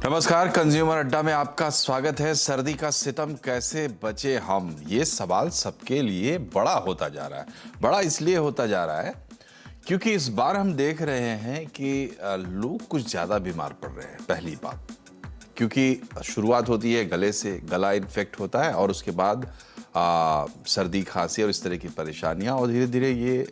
नमस्कार, कंज्यूमर अड्डा में आपका स्वागत है। सर्दी का सितम कैसे बचे हम, ये सवाल सबके लिए बड़ा होता जा रहा है। बड़ा इसलिए होता जा रहा है क्योंकि इस बार हम देख रहे हैं कि लोग कुछ ज्यादा बीमार पड़ रहे हैं। पहली बात, क्योंकि शुरुआत होती है गले से, गला इन्फेक्ट होता है और उसके बाद सर्दी खांसी और इस तरह की परेशानियां, और धीरे धीरे ये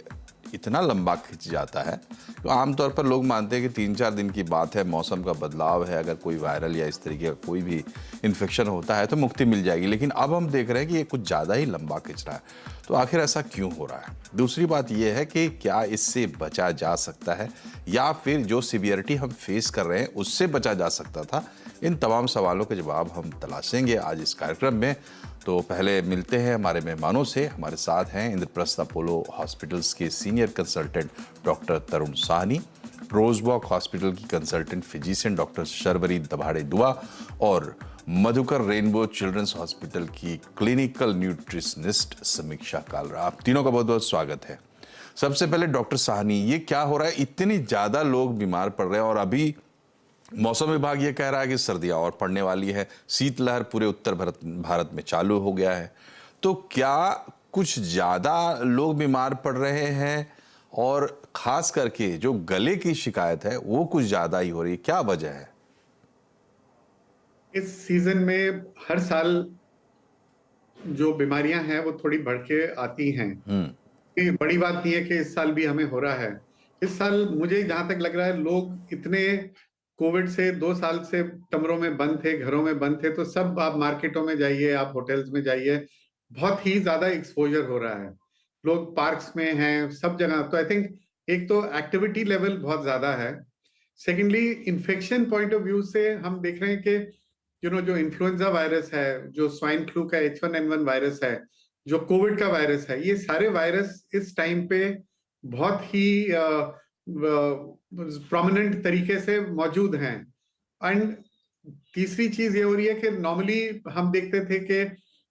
इतना लंबा खिंच जाता है। तो आमतौर पर लोग मानते हैं कि 3-4 दिन की बात है, मौसम का बदलाव है, अगर कोई वायरल या इस तरीके का कोई भी इन्फेक्शन होता है तो मुक्ति मिल जाएगी। लेकिन अब हम देख रहे हैं कि ये कुछ ज़्यादा ही लंबा खिंच रहा है। तो आखिर ऐसा क्यों हो रहा है? दूसरी बात यह है कि क्या इससे बचा जा सकता है या फिर जो सीवियरिटी हम फेस कर रहे हैं उससे बचा जा सकता था? इन तमाम सवालों के जवाब हम तलाशेंगे आज इस कार्यक्रम में। तो पहले मिलते हैं हमारे मेहमानों से। हमारे साथ हैं इंद्रप्रस्थ अपोलो हॉस्पिटल्स के सीनियर कंसल्टेंट डॉक्टर तरुण साहनी, रोजवॉक हॉस्पिटल की consultant physician doctor Sharvari Dabhade दुआ और मधुकर रेनबो चिल्ड्रंस हॉस्पिटल की क्लिनिकल न्यूट्रिशनिस्ट समीक्षा कालरा। आप तीनों का बहुत बहुत स्वागत है। सबसे पहले डॉक्टर साहनी, ये क्या हो रहा है? इतनी ज्यादा लोग बीमार पड़ रहे हैं और अभी मौसम विभाग ये कह रहा है कि सर्दियां और पड़ने वाली है, शीतलहर पूरे उत्तर भारत में चालू हो गया है। तो क्या कुछ ज्यादा लोग बीमार पड़ रहे हैं और खास करके जो गले की शिकायत है वो कुछ ज्यादा ही हो रही है? क्या वजह है? इस सीजन में हर साल जो बीमारियां हैं वो थोड़ी बढ़ के आती हैं। ये बड़ी बात नहीं है कि इस साल भी हमें हो रहा है। इस साल मुझे जहां तक लग रहा है, लोग इतने कोविड से 2 साल से कमरों में बंद थे, घरों में बंद थे, तो सब आप मार्केटों में जाइए, आप होटल्स में जाइए, बहुत ही ज्यादा एक्सपोजर हो रहा है। लोग पार्क्स में हैं, सब जगह। तो आई थिंक एक तो एक्टिविटी लेवल बहुत ज्यादा है। Secondly, infection point of view से हम देख रहे हैं कि जो इन्फ्लुएंजा वायरस है, जो स्वाइन फ्लू का H1N1 वायरस है, जो कोविड का वायरस है, ये सारे वायरस इस टाइम पे बहुत ही प्रोमिनेंट तरीके से मौजूद हैं। एंड तीसरी चीज ये हो रही है कि नॉर्मली हम देखते थे कि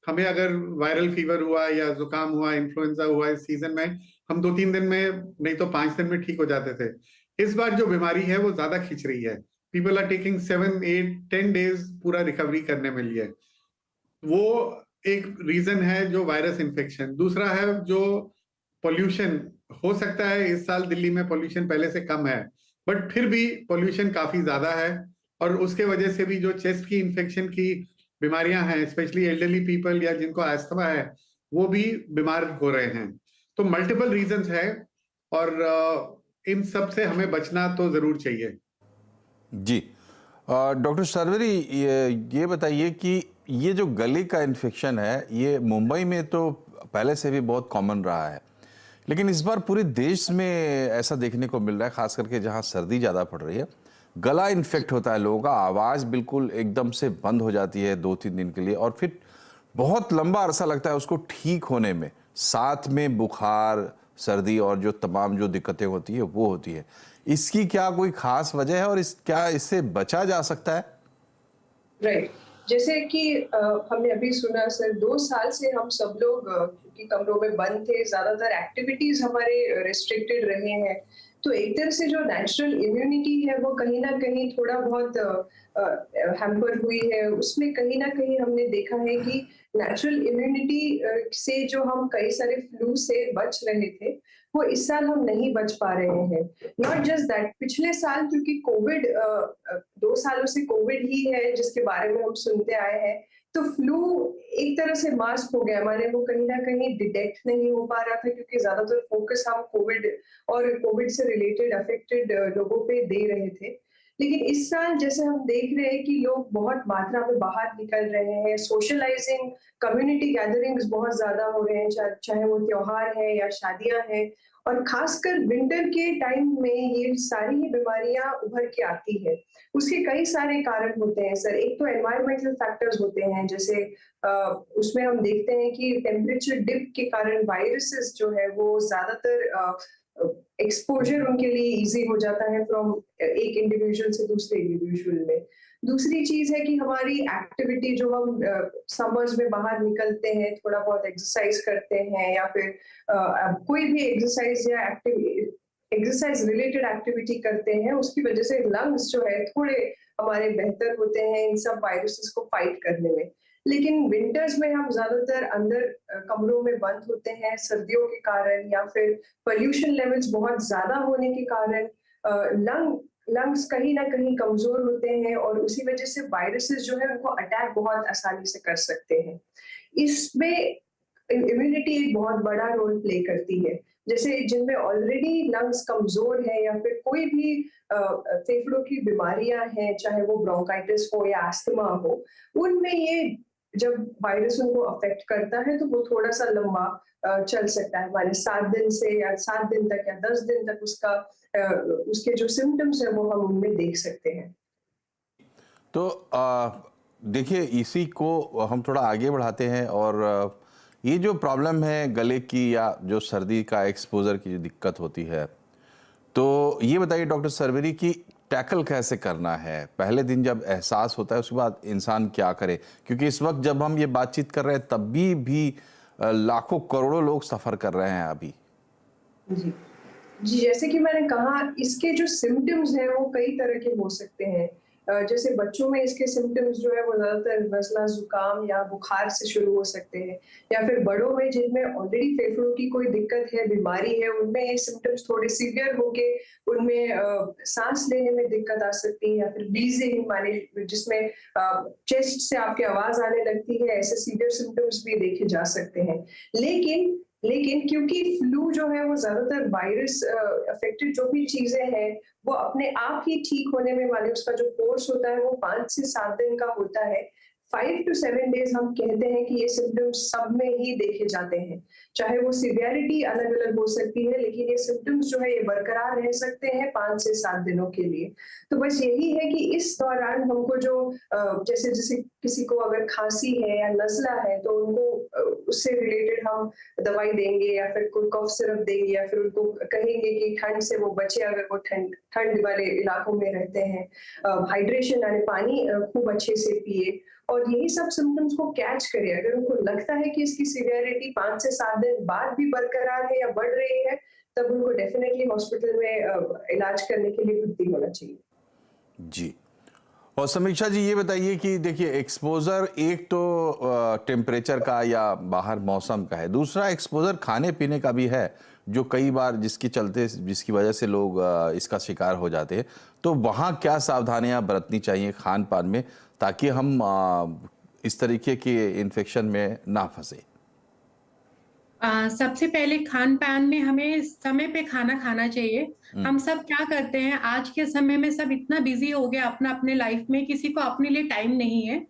हमें अगर वायरल फीवर हुआ या जुकाम हुआ, इन्फ्लुएंजा हुआ इस सीजन में, हम 2-3 दिन में, नहीं तो 5 दिन में ठीक हो जाते थे। इस बार जो बीमारी है वो ज्यादा खिंच रही है। पीपल आर टेकिंग 7, 8, 10 डेज पूरा रिकवरी करने में लिए। वो एक रीजन है, जो वायरस इन्फेक्शन। दूसरा है जो पोल्यूशन। हो सकता है इस साल दिल्ली में पोल्यूशन पहले से कम है, बट फिर भी पोल्यूशन काफी ज्यादा है, और उसके वजह से भी जो चेस्ट की इन्फेक्शन की बीमारियां हैं, स्पेशली एल्डरली पीपल या जिनको अस्थमा है, वो भी बीमार हो रहे हैं। तो मल्टीपल रीजंस है, और इन सब से हमें बचना तो जरूर चाहिए। जी, डॉक्टर शर्वरी, ये बताइए कि ये जो गले का इन्फेक्शन है ये मुंबई में तो पहले से भी बहुत कॉमन रहा है, लेकिन इस बार पूरे देश में ऐसा देखने को मिल रहा है, खास करके जहां सर्दी ज़्यादा पड़ रही है। गला इन्फेक्ट होता है लोगों का, आवाज़ बिल्कुल एकदम से बंद हो जाती है 2-3 दिन के लिए और फिर बहुत लंबा अरसा लगता है उसको ठीक होने में। साथ में बुखार, सर्दी और जो तमाम जो दिक्कतें होती है वो होती है। इसकी क्या कोई खास वजह है और क्या इससे बचा जा सकता है? राइट। जैसे कि हमने अभी सुना सर, 2 साल से हम सब लोग क्योंकि कमरों में बंद थे, ज्यादातर एक्टिविटीज हमारे रिस्ट्रिक्टेड रहे हैं, तो एक तरह से जो नेचुरल इम्यूनिटी है वो कहीं ना कहीं थोड़ा बहुत हैम्पर हुई है। उसमें कहीं ना कहीं हमने देखा है कि नेचुरल इम्यूनिटी से जो हम कई सारे फ्लू से बच रहे थे, वो इस साल हम नहीं बच पा रहे हैं। नॉट जस्ट दैट, पिछले साल क्योंकि कोविड 2 सालों से कोविड ही है जिसके बारे में हम सुनते आए हैं, तो फ्लू एक तरह से मास्क हो गया हमारे, वो कहीं ना कहीं डिटेक्ट नहीं हो पा रहा था क्योंकि ज्यादातर फोकस हम कोविड और कोविड से रिलेटेड अफेक्टेड लोगों पे दे रहे थे। लेकिन इस साल जैसे हम देख रहे हैं कि लोग बहुत मात्रा में बाहर निकल रहे हैं, सोशलाइजिंग, कम्युनिटी गैदरिंग्स बहुत ज्यादा हो रहे हैं, चाहे वो त्योहार है या शादियां हैं, और खासकर विंटर के टाइम में ये सारी ही बीमारियां उभर के आती है। उसके कई सारे कारण होते हैं सर। एक तो एनवायरमेंटल फैक्टर्स होते हैं, जैसे उसमें हम देखते हैं कि टेम्परेचर डिप के कारण वायरसेस जो है वो ज्यादातर एक्सपोजर उनके लिए इजी हो जाता है फ्रॉम एक इंडिविजुअल से दूसरे इंडिविजुअल में। दूसरी चीज है कि हमारी एक्टिविटी, जो हम समर्स में बाहर निकलते हैं, थोड़ा बहुत एक्सरसाइज करते हैं या फिर कोई भी एक्सरसाइज या एक्सरसाइज रिलेटेड एक्टिविटी करते हैं उसकी वजह से लंग्स जो है थोड़े हमारे बेहतर होते हैं इन सब वायरसेस को फाइट करने में। लेकिन विंटर्स में हम ज्यादातर अंदर कमरों में बंद होते हैं सर्दियों के कारण, या फिर पोल्यूशन लेवल्स बहुत ज्यादा होने के कारण लंग्स कहीं ना कहीं कमजोर होते हैं और उसी वजह से वायरसेस जो है उनको अटैक बहुत आसानी से कर सकते हैं। इसमें इम्यूनिटी एक बहुत बड़ा रोल प्ले करती है। जैसे जिनमें ऑलरेडी लंग्स कमजोर है या फिर कोई भी फेफड़ों की बीमारियां हैं, चाहे वो ब्रोंकाइटिस हो या अस्थमा हो, उनमें ये जब वायरस उनको अफेक्ट करता है तो वो थोड़ा सा लंबा चल सकता है, माने 7 दिन से या 7 दिन तक या 10 दिन तक उसके जो सिम्टम्स है वो हम उनमें देख सकते हैं। तो देखिए इसी को हम थोड़ा आगे बढ़ाते हैं और ये जो प्रॉब्लम है गले की या जो सर्दी का एक्सपोजर की जो दिक्कत होती है, तो ये बताइए डॉक्टर सर्वरी कि टैकल कैसे करना है? पहले दिन जब एहसास होता है उसके बाद इंसान क्या करे? क्योंकि इस वक्त जब हम ये बातचीत कर रहे हैं तब भी लाखों करोड़ों लोग सफ़र कर रहे हैं अभी। जी जी, जैसे कि मैंने कहा इसके जो सिम्टम्स हैं वो कई तरह के हो सकते हैं। जैसे बच्चों में इसके सिम्टम्स जो है वो ज्यादातर नज़ला, जुकाम या बुखार से शुरू हो सकते हैं, या फिर बड़ों में जिनमें ऑलरेडी फेफड़ों की कोई दिक्कत है, बीमारी है, उनमें ये सिम्टम्स थोड़े सीवियर होके उनमें सांस लेने में दिक्कत आ सकती है, या फिर ब्रीजिंग माने जिसमें चेस्ट से आपकी आवाज आने लगती है, ऐसे सीवियर सिम्टम्स भी देखे जा सकते हैं। लेकिन क्योंकि फ्लू जो है वो ज्यादातर वायरस अफेक्टेड जो भी चीजें हैं वो अपने आप ही ठीक होने में, माने उसका जो कोर्स होता है वो 5 से 7 दिन का होता है। 5 to 7 डेज हम कहते हैं कि ये सिम्टम्स सब में ही देखे जाते हैं, चाहे वो सिवियरिटी अलग अलग हो सकती है, लेकिन ये सिम्टम्स जो है ये बरकरार रह सकते हैं 5 से 7 दिनों के लिए। तो बस यही है कि इस दौरान हमको जो जैसे किसी को अगर खांसी है या नज़ला है तो उनको उससे रिलेटेड हम दवाई देंगे या फिर कोई कफ सिरप देंगे, या फिर उनको कहेंगे कि ठंड से वो बचे अगर वो ठंड वाले इलाकों में रहते हैं। हाइड्रेशन यानी पानी खूब अच्छे से पिए और यही सब सिम्टम्स को कैच करे। अगर उनको लगता है कि इसकी सिवियरिटी 5 से 7 दिन बाद भी बरकरार है या बढ़ रही है, तब उनको डेफिनेटली हॉस्पिटल में इलाज करने के लिए भर्ती होना चाहिए। जी। और समीक्षा जी ये बताइए कि देखिए एक्सपोजर एक तो टेम्परेचर का या बाहर मौसम का है, दूसरा एक्सपोजर खाने पीने का भी है जो कई बार जिसकी वजह से लोग इसका शिकार हो जाते हैं। तो वहाँ क्या सावधानियां बरतनी चाहिए खान पान में ताकि हम इस तरीके के इन्फेक्शन में ना फंसे? सबसे पहले खान पान में हमें समय पे खाना खाना चाहिए। हम सब क्या करते हैं आज के समय में, सब इतना बिजी हो गया अपना अपने लाइफ में, किसी को अपने लिए टाइम नहीं है।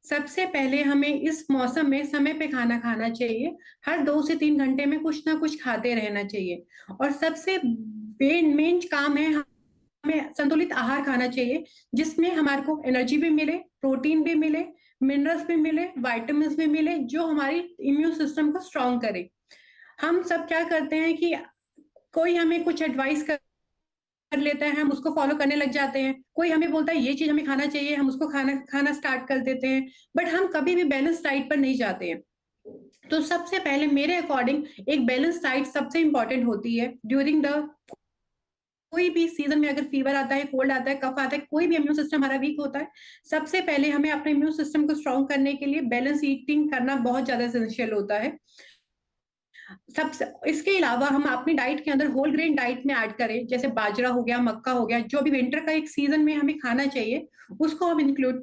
सबसे पहले हमें इस मौसम में समय पे खाना खाना चाहिए। हर 2 से 3 घंटे में कुछ ना कुछ खाते रहना चाहिए। और सबसे मेन काम है हमें संतुलित आहार खाना चाहिए, जिसमें हमारे को एनर्जी भी मिले, प्रोटीन भी मिले, मिनरल्स भी मिले, विटामिन्स भी मिले, जो हमारी इम्यून सिस्टम को स्ट्रॉन्ग करे। हम सब क्या करते हैं कि कोई हमें कुछ एडवाइस कर लेता है, हम उसको फॉलो करने लग जाते हैं। कोई हमें बोलता है ये चीज हमें खाना चाहिए, हम उसको खाना स्टार्ट कर देते हैं, बट हम कभी भी बैलेंस डाइट पर नहीं जाते हैं। तो सबसे पहले मेरे अकॉर्डिंग एक बैलेंस डाइट सबसे इंपॉर्टेंट होती है। ड्यूरिंग द कोई भी सीजन में अगर फीवर आता है, कोल्ड आता है, कफ आता है, कोई भी इम्यून सिस्टम हमारा वीक होता है, सबसे पहले हमें अपने इम्यून सिस्टम को स्ट्रॉन्ग करने के लिए बैलेंस ईटिंग करना बहुत ज्यादा एसेंशियल होता है। सबसे इसके अलावा हम अपनी डाइट के अंदर होल ग्रेन डाइट में ऐड करें, जैसे बाजरा हो गया, मक्का हो गया, जो भी विंटर का एक सीजन में हमें खाना चाहिए उसको हम इंक्लूड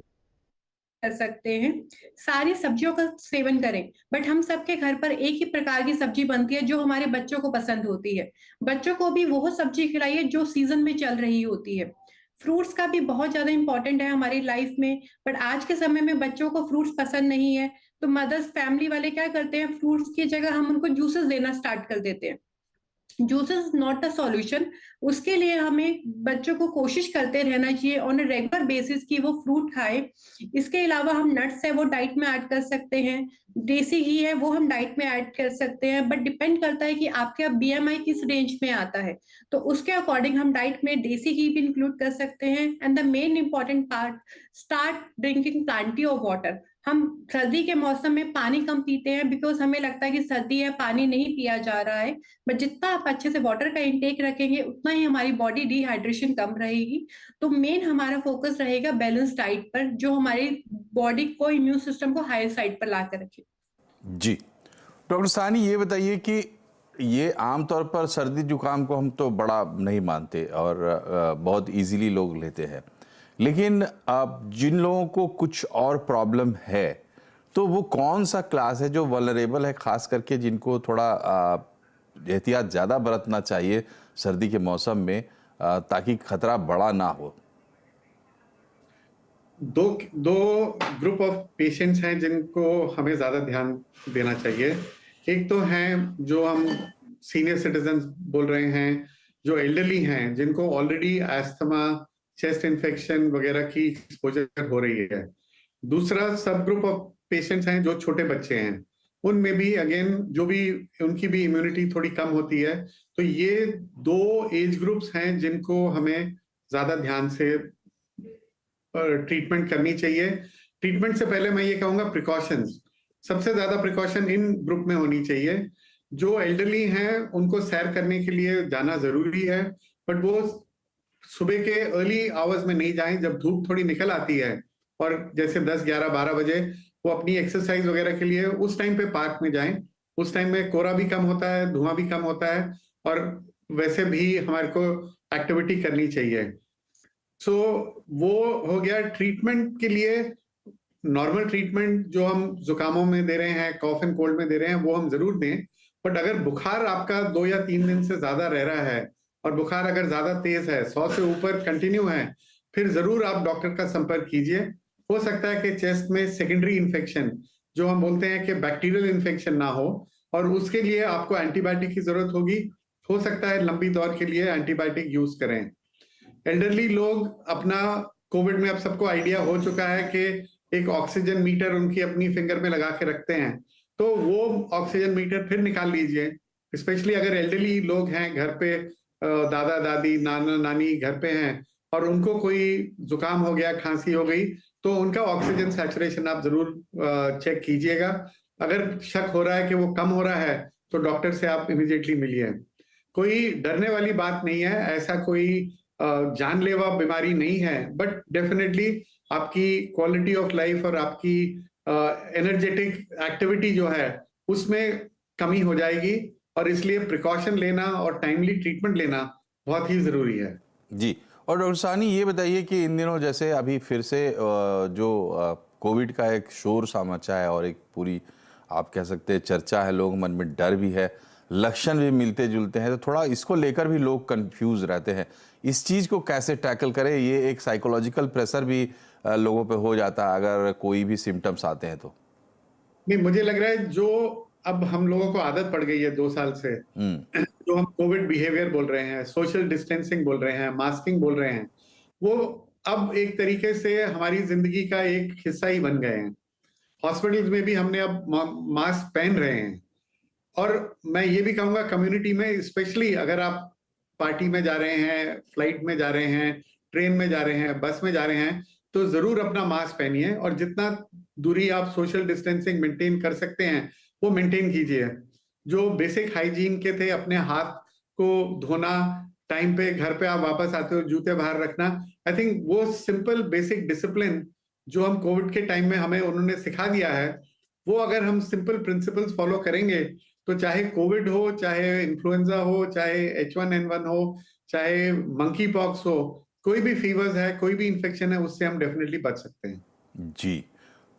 कर सकते हैं। सारी सब्जियों का सेवन करें, बट हम सबके घर पर एक ही प्रकार की सब्जी बनती है जो हमारे बच्चों को पसंद होती है। बच्चों को भी वो सब्जी खिलाइए जो सीजन में चल रही होती है। फ्रूट्स का भी बहुत ज्यादा इंपॉर्टेंट है हमारी लाइफ में, बट आज के समय में बच्चों को फ्रूट्स पसंद नहीं है, तो मदर्स फैमिली वाले क्या करते हैं, फ्रूट्स की जगह हम उनको जूसेस देना स्टार्ट कर देते हैं। Juices not a solution. उसके लिए हमें बच्चों को कोशिश करते रहना चाहिए ऑन अ रेगुलर बेसिस कि वो फ्रूट खाए। इसके अलावा हम नट्स है वो डाइट में ऐड कर सकते हैं, देसी घी है वो हम डाइट में ऐड कर सकते हैं, बट डिपेंड करता है कि आपका बीएमआई किस रेंज में आता है, तो उसके अकॉर्डिंग हम डाइट में देसी घी भी इंक्लूड कर सकते हैं। And the main important part, start drinking plenty of water. हम सर्दी के मौसम में पानी कम पीते हैं बिकॉज हमें लगता है कि सर्दी है, पानी नहीं पिया जा रहा है, बट जितना आप अच्छे से वाटर का इंटेक रखेंगे उतना ही हमारी बॉडी डिहाइड्रेशन कम रहेगी। तो मेन हमारा फोकस रहेगा बैलेंस डाइट पर, जो हमारी बॉडी को, इम्यून सिस्टम को हाई साइड पर ला कर रखे। जी डॉक्टर सानी, ये बताइए कि ये आमतौर पर सर्दी जुकाम को हम तो बड़ा नहीं मानते और बहुत इजीली लोग लेते हैं, लेकिन अब जिन लोगों को कुछ और प्रॉब्लम है तो वो कौन सा क्लास है जो वल्नरेबल है, खास करके जिनको थोड़ा एहतियात ज़्यादा बरतना चाहिए सर्दी के मौसम में, ताकि खतरा बड़ा ना हो? दो ग्रुप ऑफ पेशेंट्स हैं जिनको हमें ज्यादा ध्यान देना चाहिए। एक तो हैं जो हम सीनियर सिटीजन बोल रहे हैं, जो एल्डरली हैं, जिनको ऑलरेडी अस्थमा, चेस्ट इन्फेक्शन वगैरह की एक्सपोजर हो रही है। दूसरा सब ग्रुप ऑफ पेशेंट्स हैं जो छोटे बच्चे हैं, उनमें भी अगेन जो भी उनकी भी इम्यूनिटी थोड़ी कम होती है। तो ये दो एज ग्रुप्स हैं जिनको हमें ज्यादा ध्यान से ट्रीटमेंट करनी चाहिए। ट्रीटमेंट से पहले मैं ये कहूंगा प्रिकॉशंस, सबसे ज्यादा प्रिकॉशन इन ग्रुप में होनी चाहिए। जो एल्डरली हैं उनको सैर करने के लिए जाना जरूरी है, बट वो सुबह के अर्ली आवर्स में नहीं जाएं, जब धूप थोड़ी निकल आती है, और जैसे 10, 11, 12 बजे वो अपनी एक्सरसाइज वगैरह के लिए उस टाइम पे पार्क में जाएं। उस टाइम में कोहरा भी कम होता है, धुआं भी कम होता है, और वैसे भी हमारे को एक्टिविटी करनी चाहिए। सो वो हो गया ट्रीटमेंट के लिए। नॉर्मल ट्रीटमेंट जो हम जुकामों में दे रहे हैं, कॉफ एंड कोल्ड में दे रहे हैं, वो हम जरूर दें। बट अगर बुखार आपका 2 या 3 दिन से ज्यादा रह रहा है, और बुखार अगर ज्यादा तेज है, 100 से ऊपर कंटिन्यू है, फिर जरूर आप डॉक्टर का संपर्क कीजिए। हो सकता है कि चेस्ट में सेकेंडरी इन्फेक्शन, जो हम बोलते हैं कि बैक्टीरियल इन्फेक्शन ना हो, और उसके लिए आपको एंटीबायोटिक की जरूरत होगी। हो सकता है लंबी दौर के लिए एंटीबायोटिक यूज करें। एल्डरली लोग अपना, कोविड में अब सबको आइडिया हो चुका है कि एक ऑक्सीजन मीटर उनकी अपनी फिंगर में लगा के रखते हैं, तो वो ऑक्सीजन मीटर फिर निकाल लीजिए। स्पेशली अगर एल्डरली लोग हैं घर पे, दादा दादी, नाना नानी घर पे हैं, और उनको कोई जुकाम हो गया, खांसी हो गई, तो उनका ऑक्सीजन सैचुरेशन आप जरूर चेक कीजिएगा। अगर शक हो रहा है कि वो कम हो रहा है, तो डॉक्टर से आप इमीडिएटली मिलिए। कोई डरने वाली बात नहीं है, ऐसा कोई जानलेवा बीमारी नहीं है, बट डेफिनेटली आपकी क्वालिटी ऑफ लाइफ और आपकी एनर्जेटिक एक्टिविटी जो है उसमें कमी हो जाएगी, और इसलिए प्रिकॉशन लेना और टाइमली ट्रीटमेंट लेना बहुत ही जरूरी है। जी, और डॉक्टर सानी ये बताइए कि इन दिनों जैसे अभी फिर से जो कोविड का एक शोर सा मचा है, और एक पूरी आप कह सकते हैं चर्चा है, लोग मन में डर भी है, लक्षण भी मिलते जुलते हैं, तो थोड़ा इसको लेकर भी लोग कंफ्यूज रहते हैं। इस चीज़ को कैसे टैकल करें? ये एक साइकोलॉजिकल प्रेशर भी लोगों पे हो जाता है अगर कोई भी सिम्टम्स आते हैं तो। नहीं, मुझे लग रहा है जो अब हम लोगों को आदत पड़ गई है 2 साल से, जो हम कोविड बिहेवियर बोल रहे हैं, सोशल डिस्टेंसिंग बोल रहे हैं, मास्किंग बोल रहे हैं, वो अब एक तरीके से हमारी जिंदगी का एक हिस्सा ही बन गए हैं। हॉस्पिटल्स में भी हमने अब मास्क पहन रहे हैं। और मैं ये भी कहूंगा कम्युनिटी में, स्पेशली अगर आप पार्टी में जा रहे हैं, फ्लाइट में जा रहे हैं, ट्रेन में जा रहे हैं, बस में जा रहे हैं, तो जरूर अपना मास्क पहनिए, और जितना दूरी आप सोशल डिस्टेंसिंग मेंटेन कर सकते हैं वो मेंटेन कीजिए। जो बेसिक हाइजीन के थे, अपने हाथ को धोना, टाइम पे घर पे आप वापस आते हो जूते बाहर रखना, आई थिंक वो सिंपल बेसिक डिसिप्लिन जो हम कोविड के टाइम में हमें उन्होंने सिखा दिया है, वो अगर हम सिंपल प्रिंसिपल्स फॉलो करेंगे, तो चाहे कोविड हो, चाहे इन्फ्लुएंजा हो, चाहे H1N1 हो, चाहे मंकी पॉक्स हो, कोई भी फीवर्स है, कोई भी इन्फेक्शन है, उससे हम डेफिनेटली बच सकते हैं। जी,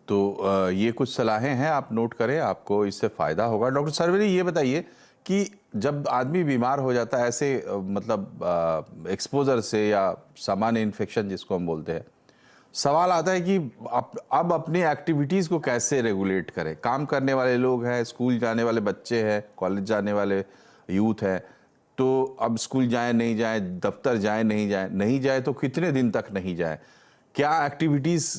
तो ये कुछ सलाहें हैं, आप नोट करें, आपको इससे फ़ायदा होगा। डॉक्टर सरवरी, ये बताइए कि जब आदमी बीमार हो जाता है ऐसे मतलब एक्सपोजर से या सामान्य इन्फेक्शन जिसको हम बोलते हैं, सवाल आता है कि अब अपनी एक्टिविटीज़ को कैसे रेगुलेट करें? काम करने वाले लोग हैं, स्कूल जाने वाले बच्चे हैं, कॉलेज जाने वाले यूथ हैं, तो अब स्कूल जाएं नहीं जाएं, दफ्तर जाएं नहीं जाएं तो कितने दिन तक नहीं जाएं, क्या एक्टिविटीज़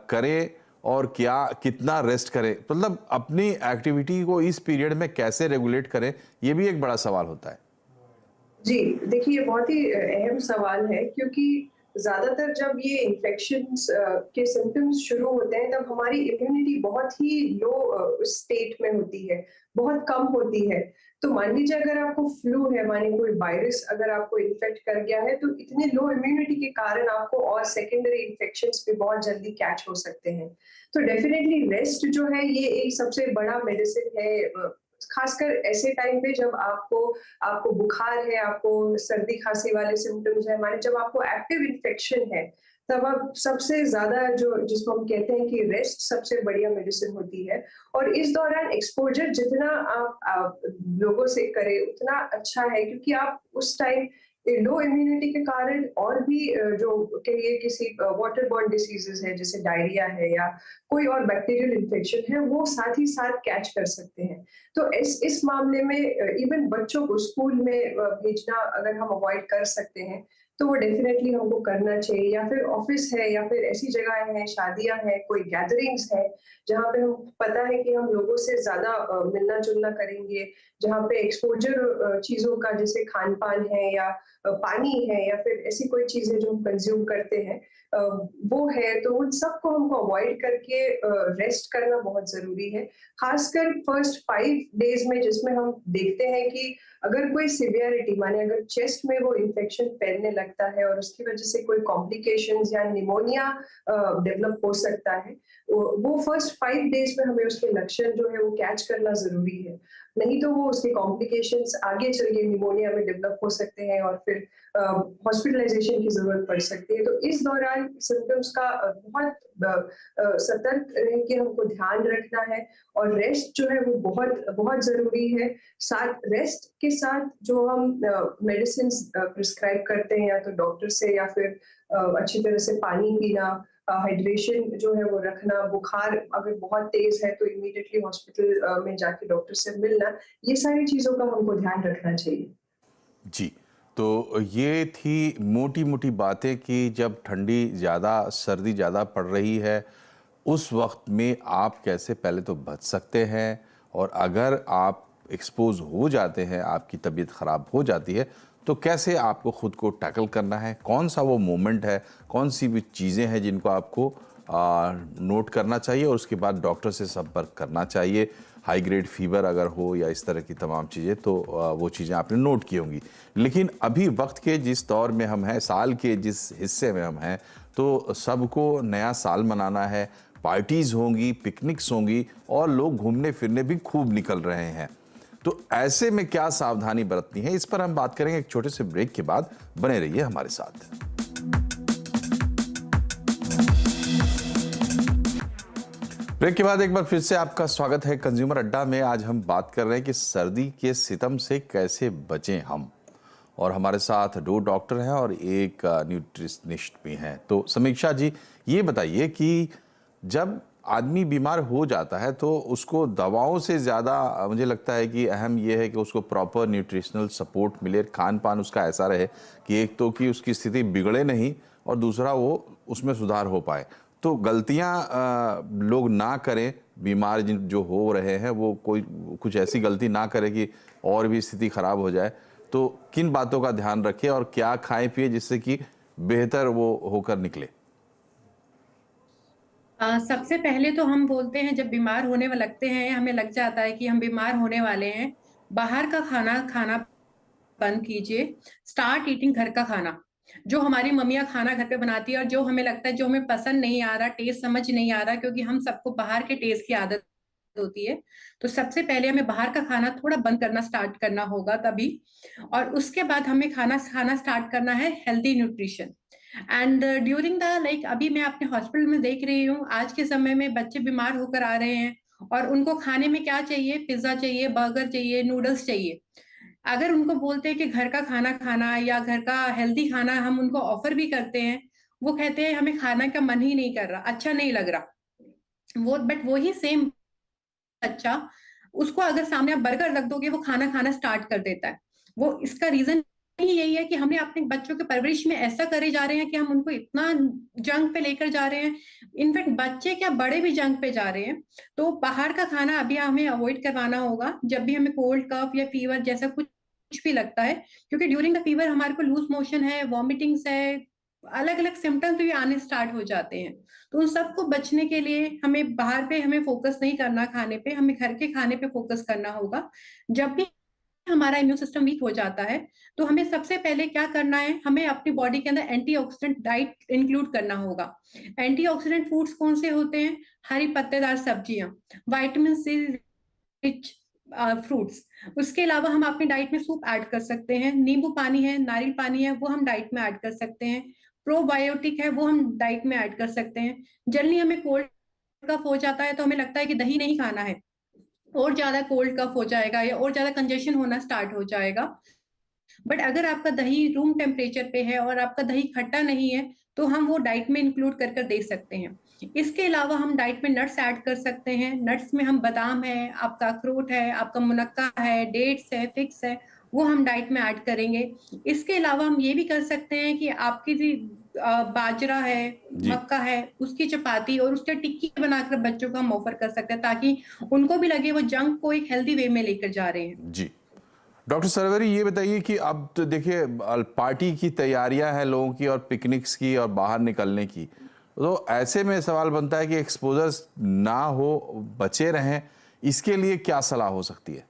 करें और क्या कितना रेस्ट करें? मतलब अपनी एक्टिविटी को इस पीरियड में कैसे रेगुलेट करें, ये भी एक बड़ा सवाल होता है। जी, देखिए, ये बहुत ही अहम सवाल है, क्योंकि ज्यादातर जब ये इन्फेक्शंस के सिम्टम्स शुरू होते हैं तब हमारी इम्यूनिटी बहुत ही लो स्टेट में होती है, बहुत कम होती है। तो मान लीजिए अगर आपको फ्लू है, माने कोई वायरस अगर आपको इन्फेक्ट कर गया है, तो इतने लो इम्यूनिटी के कारण आपको और सेकेंडरी इन्फेक्शंस भी बहुत जल्दी कैच हो सकते हैं। तो डेफिनेटली रेस्ट जो है ये एक सबसे बड़ा मेडिसिन है, खासकर ऐसे टाइम पे जब आपको आपको बुखार है, आपको सर्दी खांसी वाले सिम्टम्स है, माने जब आपको एक्टिव इन्फेक्शन है, तब आप सबसे ज्यादा जो जिसको हम कहते हैं कि रेस्ट सबसे बढ़िया मेडिसिन होती है। और इस दौरान एक्सपोजर जितना आप लोगों से करें उतना अच्छा है, क्योंकि आप उस टाइम लो इम्यूनिटी के कारण और भी जो कहिए किसी वाटर बॉर्न डिसीजेस है जैसे डायरिया है या कोई और बैक्टीरियल इन्फेक्शन है, वो साथ ही साथ कैच कर सकते हैं। तो इस मामले में इवन बच्चों को स्कूल में भेजना अगर हम अवॉइड कर सकते हैं तो वो डेफिनेटली हमको करना चाहिए। या फिर ऑफिस है या फिर ऐसी जगह है, शादियां हैं, कोई गैदरिंग्स है जहाँ पे हम पता है कि हम लोगों से ज्यादा मिलना जुलना करेंगे, जहाँ पे एक्सपोजर चीजों का जैसे खान पान है या पानी है या फिर ऐसी कोई चीजें जो हम कंज्यूम करते हैं वो है, तो उन सबको हमको अवॉइड करके रेस्ट करना बहुत जरूरी है। खासकर फर्स्ट 5 डेज में, जिसमें हम देखते हैं कि अगर कोई सिवियरिटी माने अगर चेस्ट में वो इन्फेक्शन फैलने लगता है और उसकी वजह से कोई कॉम्प्लिकेशंस या निमोनिया डेवलप हो सकता है, वो फर्स्ट 5 डेज में हमें उसके लक्षण जो है वो कैच करना जरूरी है। नहीं तो वो उसके कॉम्प्लिकेशंस आगे चल के निमोनिया में डेवलप हो सकते हैं और फिर हॉस्पिटलाइजेशन की जरूरत पड़ सकती है। तो इस दौरान सिम्टम्स का बहुत सतर्क रह के हमको ध्यान रखना है और रेस्ट जो है वो बहुत बहुत जरूरी है। साथ रेस्ट के साथ जो हम मेडिसिन प्रिस्क्राइब करते हैं या तो डॉक्टर से या फिर अच्छी तरह से पानी पीना, हाइड्रेशन जो है वो रखना, बुखार अगर बहुत तेज है तो इमीडिएटली हॉस्पिटल में जाके डॉक्टर से मिलना, ये सारी चीजों का हमको ध्यान रखना चाहिए। जी, तो ये थी मोटी-मोटी बातें कि जब ठंडी ज़्यादा, सर्दी ज़्यादा पड़ रही है, उस वक़्त में आप कैसे पहले तो बच सकते हैं, और अगर आप एक्सपोज़ हो जाते हैं, आपकी तबीयत ख़राब हो जाती है, तो कैसे आपको ख़ुद को टैकल करना है, कौन-सा वो मोमेंट है, कौन-सी भी चीज़ें हैं जिनको आपको नोट करना चाहिए और उसके बाद डॉक्टर से संपर्क करना चाहिए। हाई ग्रेड फीवर अगर हो या इस तरह की तमाम चीज़ें, तो वो चीज़ें आपने नोट की होंगी। लेकिन अभी वक्त के जिस दौर में हम हैं, साल के जिस हिस्से में हम हैं, तो सबको नया साल मनाना है, पार्टीज़ होंगी, पिकनिक्स होंगी और लोग घूमने फिरने भी खूब निकल रहे हैं। तो ऐसे में क्या सावधानी बरतनी है, इस पर हम बात करेंगे एक छोटे से ब्रेक के बाद। बने रहिए हमारे साथ। ब्रेक के बाद एक बार फिर से आपका स्वागत है कंज्यूमर अड्डा में। आज हम बात कर रहे हैं कि सर्दी के सितम से कैसे बचें हम, और हमारे साथ 2 डॉक्टर हैं और एक न्यूट्रिशनिस्ट भी हैं। तो समीक्षा जी, ये बताइए कि जब आदमी बीमार हो जाता है तो उसको दवाओं से ज़्यादा मुझे लगता है कि अहम ये है कि उसको प्रॉपर न्यूट्रिशनल सपोर्ट मिले, खान पान उसका ऐसा रहे कि एक तो कि उसकी स्थिति बिगड़े नहीं और दूसरा वो उसमें सुधार हो पाए। तो गलतियां लोग ना करें, बीमार जो हो रहे हैं वो कोई कुछ ऐसी गलती ना करे कि और भी स्थिति खराब हो जाए। तो किन बातों का ध्यान रखें और क्या खाएं पिए जिससे कि बेहतर वो होकर निकले? सबसे पहले तो हम बोलते हैं जब बीमार होने में लगते हैं, हमें लग जाता है कि हम बीमार होने वाले हैं, बाहर का खाना खाना बंद कीजिए। स्टार्ट ईटिंग घर का खाना, जो हमारी मम्मियाँ खाना घर पे बनाती है और जो हमें लगता है जो हमें पसंद नहीं आ रहा, टेस्ट समझ नहीं आ रहा, क्योंकि हम सबको बाहर के टेस्ट की आदत होती है। तो सबसे पहले हमें बाहर का खाना थोड़ा बंद करना स्टार्ट करना होगा तभी, और उसके बाद हमें खाना खाना स्टार्ट करना है healthy nutrition. And during the like अभी मैं अपने हॉस्पिटल में देख रही हूँ, आज के समय में बच्चे बीमार होकर आ रहे हैं और उनको खाने में क्या चाहिए, पिज्जा चाहिए, बर्गर चाहिए, नूडल्स चाहिए। अगर उनको बोलते हैं कि घर का खाना खाना या घर का हेल्दी खाना हम उनको ऑफर भी करते हैं, वो कहते हैं हमें खाना का मन ही नहीं कर रहा, अच्छा नहीं लग रहा। वो बट वही सेम बच्चा, उसको अगर सामने आप बर्गर रख दोगे वो खाना खाना स्टार्ट कर देता है। वो इसका रीजन ही यही है कि हमने अपने बच्चों के परवरिश में ऐसा करे जा रहे हैं कि हम उनको इतना जंक पे लेकर जा रहे हैं। इनफैक्ट बच्चे क्या बड़े भी जंक पे जा रहे हैं। तो बाहर का खाना अभी हमें अवॉइड करवाना होगा जब भी हमें कोल्ड कफ या फीवर जैसा कुछ भी लगता है, क्योंकि ड्यूरिंग द फीवर हमारे को लूज मोशन है, वॉमिटिंग्स है, अलग अलग सिम्टम्स भी आने स्टार्ट हो जाते हैं। तो उन सबको बचने के लिए हमें बाहर पे हमें फोकस नहीं करना, खाने पे हमें घर के खाने पे फोकस करना होगा। जब भी हमारा इम्यून सिस्टम वीक हो जाता है तो हमें सबसे पहले क्या करना है, हमें अपनी बॉडी के अंदर एंटीऑक्सीडेंट डाइट इंक्लूड करना होगा। एंटीऑक्सीडेंट फूड्स कौन से होते हैं? हरी पत्तेदार सब्जियां, विटामिन सी रिच फ्रूट्स। उसके अलावा हम अपनी डाइट में सूप ऐड कर सकते हैं, नींबू पानी है, नारियल पानी है, वो हम डाइट में ऐड कर सकते हैं। प्रोबायोटिक है, वो हम डाइट में ऐड कर सकते हैं। जनरली हमें कोल्ड कफ हो जाता है तो हमें लगता है कि दही नहीं खाना है, और ज्यादा कोल्ड कफ हो जाएगा या और ज्यादा कंजेशन होना स्टार्ट हो जाएगा। बट अगर आपका दही रूम टेम्परेचर पे है और आपका दही खट्टा नहीं है तो हम वो डाइट में इंक्लूड कर कर दे सकते हैं। इसके अलावा हम डाइट में नट्स ऐड कर सकते हैं। नट्स में हम बादाम है, आपका अखरोट है, आपका मुनक्का है, डेट्स है, फिक्स है, वो हम डाइट में ऐड करेंगे। इसके अलावा हम ये भी कर सकते हैं कि आपकी जी बाजरा है, जी। मक्का है, उसकी चपाती और उसके टिक्की बनाकर बच्चों को हम ऑफर कर सकते हैं, ताकि उनको भी लगे वो जंक को एक हेल्दी वे में लेकर जा रहे हैं। जी डॉक्टर सरवरी, ये बताइए कि अब तो देखिए पार्टी की तैयारियां हैं लोगों की, और पिकनिक्स की, और बाहर निकलने की, तो ऐसे में सवाल बनता है कि एक्सपोजर्स ना हो, बचे रहें, इसके लिए क्या सलाह हो सकती है?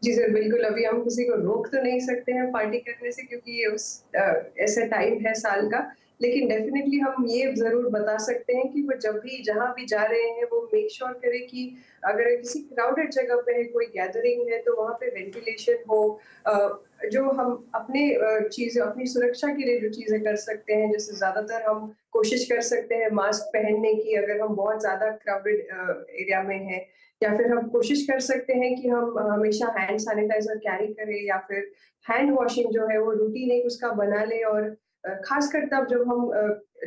जी सर, बिल्कुल। अभी हम किसी को रोक तो नहीं सकते हैं पार्टी करने से, क्योंकि ये ऐसा टाइम है साल का। लेकिन डेफिनेटली हम ये जरूर बता सकते हैं कि वो जब भी जहां भी जा रहे हैं वो मेक श्योर करें कि अगर किसी क्राउडेड जगह पे है, कोई गैदरिंग है, तो वहां पे वेंटिलेशन हो। जो हम अपने चीजें, अपनी सुरक्षा के लिए जो चीजें कर सकते हैं, जैसे ज्यादातर हम कोशिश कर सकते हैं मास्क पहनने की अगर हम बहुत ज्यादा क्राउडेड एरिया में हैं, या फिर हम कोशिश कर सकते हैं कि हम हमेशा हैंड सैनिटाइजर कैरी करें, या फिर हैंड वॉशिंग जो है वो रूटीन एक उसका बना ले। और खासकर तब जब हम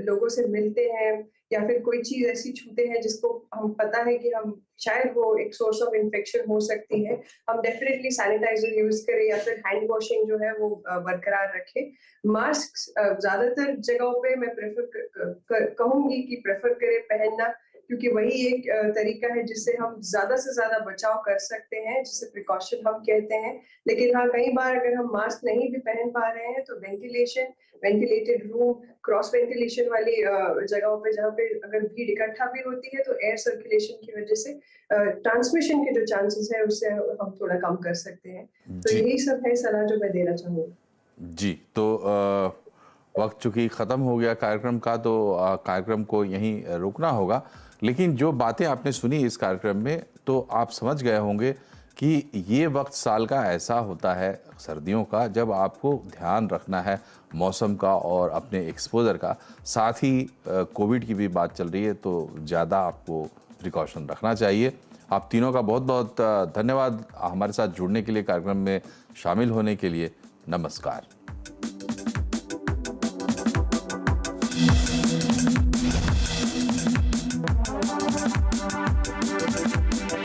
लोगों से मिलते हैं या फिर कोई चीज ऐसी छूते हैं जिसको हम पता है कि हम शायद वो एक सोर्स ऑफ इन्फेक्शन हो सकती है, हम डेफिनेटली सैनिटाइजर यूज करें या फिर हैंड वॉशिंग जो है वो बरकरार रखें। मास्क ज्यादातर जगहों पे मैं प्रेफर कहूंगी कि प्रेफर करें पहनना, क्योंकि वही एक तरीका है जिससे हम ज्यादा से ज्यादा बचाव कर सकते हैं, जिसे प्रिकॉशन हम कहते हैं। लेकिन हाँ, कई बार अगर हम मास्क नहीं भी पहन पा रहे हैं तो ventilation, ventilated room, cross ventilation वाली जगहों पे जहाँ पे अगर भीड़ इकट्ठा भी होती है तो एयर सर्कुलेशन की वजह से ट्रांसमिशन के जो चांसेस है उससे हम थोड़ा कम कर सकते हैं। तो जी। यही सब है सलाह जो मैं देना चाहूँगी। जी, तो वक्त चूंकि ख़त्म हो गया कार्यक्रम का, तो कार्यक्रम को यहीं रोकना होगा। लेकिन जो बातें आपने सुनी इस कार्यक्रम में, तो आप समझ गए होंगे कि ये वक्त साल का ऐसा होता है, सर्दियों का, जब आपको ध्यान रखना है मौसम का और अपने एक्सपोजर का। साथ ही कोविड की भी बात चल रही है, तो ज़्यादा आपको प्रिकॉशन रखना चाहिए। आप तीनों का बहुत बहुत धन्यवाद हमारे साथ जुड़ने के लिए, कार्यक्रम में शामिल होने के लिए। नमस्कार।